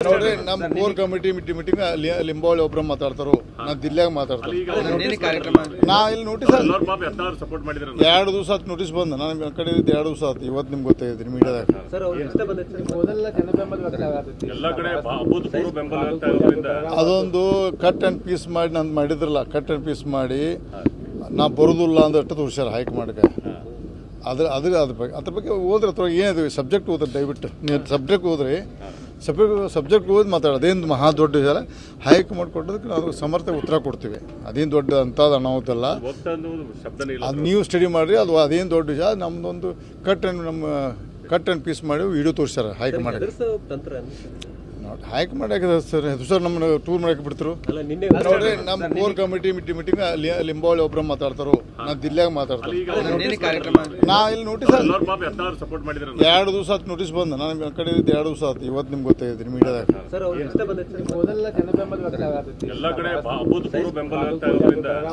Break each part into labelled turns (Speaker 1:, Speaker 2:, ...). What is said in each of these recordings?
Speaker 1: ನೋಡ್ರಿ ನಮ್ಮ core committee meeting Limbavali ಒಬ್ಬರು ಮಾತಾಡ್ತಾರೋ ನಾ ದಿಲ್ಲಾಗ ಮಾತಾಡ್ತಾರೆ ನಾ ಇಲ್ಲಿ ನೋಟಿಸ್ 2 ದಿವಸ ಆಯ್ತು ನೋಟಿಸ್ ಬಂದ ನಾನು ಕಡೆ 2 ದಿವಸ ಆಯ್ತು ಇವತ್ತು ನಿಮ್ಗೆ ಗೊತ್ತಾಗಿದ್ರಿ ಮೀಡಿಯಾದಾಗ ಅದೊಂದು ಕಟ್ ಅಂಡ್ ಪೀಸ್ ಮಾಡಿ ನಂದು ಮಾಡಿದ್ರಲ್ಲ ಕಟ್ ಅಂಡ್ ಪೀಸ್ ಮಾಡಿ ನಾ ಬರೋದಿಲ್ಲ ಅಂದಷ್ಟು ತೋರಿಸ್ಯಾರ ಹೈಕಮಾಂಡ್ಗೆ ಅದ್ರ ಬಗ್ಗೆ ಹೋದ್ರೆ ಅಥವಾ ಏನಿದೆ ಸಬ್ಜೆಕ್ಟ್ ಓದ್ರಿ ದಯವಿಟ್ಟು ನೀವು ಸಬ್ಜೆಕ್ಟ್ ಓದ್ರಿ ಸಬ್ಜೆಕ್ಟ್ ಓದಿ ಮಾತಾಡೋದು ಅದೇನು ಮಹಾ ದೊಡ್ಡ ವಿಚಾರ ಹೈಕಮಾಂಡ್ ಕೊಟ್ಟದಕ್ಕೆ ನಾವು ಸಮರ್ಥ ಉತ್ತರ ಕೊಡ್ತೀವಿ ಅದೇನು ದೊಡ್ಡ ಅಂಥದ್ದು ಅನಾಹುತಲ್ಲ ಅದು ನೀವು ಸ್ಟಡಿ ಮಾಡಿರಿ ಅದು ಅದೇನು ದೊಡ್ಡ ವಿಚಾರ ನಮ್ಮದೊಂದು ಕಟ್ ಆ್ಯಂಡ್ ಪೀಸ್ ಮಾಡಿ ವಿಡಿಯೋ ತೋರಿಸ್ಯಾರ ಹೈಕಮಾಂಡ್ ಹೈಕಮಾಂಡ್ ಯಾಕೆ ಸರ್ ನಮ್ಮನ್ನ ಟೂರ್ ಮಾಡಕ್ಕೆ ಬಿಡ್ತರು ನೋಡ್ರಿ ನಮ್ಮ ಕೋರ್ ಕಮಿಟಿ ಮೀಟಿಂಗ್ ಲಿಂಬಾವಳಿ ಒಬ್ಬರು ಮಾತಾಡ್ತಾರೋ ನಾ ದಿಲ್ಲಾಗ ಮಾತಾಡ್ತಾರೆ ನಾ ಇಲ್ಲಿ ನೋಟಿಸ್ 2 ದಿವಸ ಆಯ್ತು ನೋಟಿಸ್ ಬಂದ ನಾನು ಕಡೆ 2 ದಿವಸ ಆಯ್ತು ಇವತ್ತು ನಿಮ್ಗೆ ಗೊತ್ತಾಗಿದ್ರಿ ಮೀಡಿಯಾದಾಗ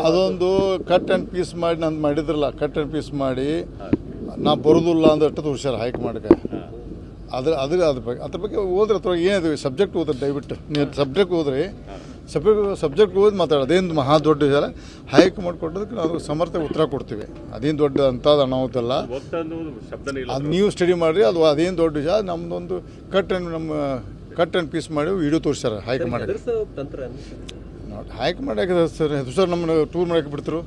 Speaker 1: ಅದೊಂದು ಕಟ್ ಅಂಡ್ ಪೀಸ್ ಮಾಡಿ ನಂದು ಮಾಡಿದ್ರಲ್ಲ ಕಟ್ ಅಂಡ್ ಪೀಸ್ ಮಾಡಿ ನಾ ಬರೋದಿಲ್ಲ ಅಂದಷ್ಟು ತೋರಿಸ್ಯಾರ ಹೈಕಮಾಂಡ್ಗೆ ಅದ್ರ ಬಗ್ಗೆ ಹೋದ್ರೆ ಅಥವಾ ಏನಿದೆ ಸಬ್ಜೆಕ್ಟ್ ಓದ್ರಿ ದಯವಿಟ್ಟು ನೀವು ಸಬ್ಜೆಕ್ಟ್ ಓದ್ರಿ ಸಬ್ಜೆಕ್ಟ್ ಓದಿ ಮಾತಾಡೋದು ಅದೇನು ಮಹಾ ದೊಡ್ಡ ವಿಚಾರ ಹೈಕಮಾಂಡ್ ಕೊಟ್ಟದಕ್ಕೆ ನಾವು ಸಮರ್ಥ ಉತ್ತರ ಕೊಡ್ತೀವಿ ಅದೇನು ದೊಡ್ಡ ಅಂಥದ್ದು ಅನಾಹುತಲ್ಲ ಅದು ನೀವು ಸ್ಟಡಿ ಮಾಡಿರಿ ಅದು ಅದೇನು ದೊಡ್ಡ ವಿಚಾರ ನಮ್ಮದೊಂದು ಕಟ್ ಆ್ಯಂಡ್ ಪೀಸ್ ಮಾಡಿ ವಿಡಿಯೋ ತೋರಿಸ್ಯಾರ ಹೈಕಮಾಂಡ್ ಹೈಕಮಾಂಡ್ ಯಾಕೆ ಸರ್ ನಮ್ಮನ್ನ ಟೂರ್ ಮಾಡಕ್ಕೆ ಬಿಡ್ತರು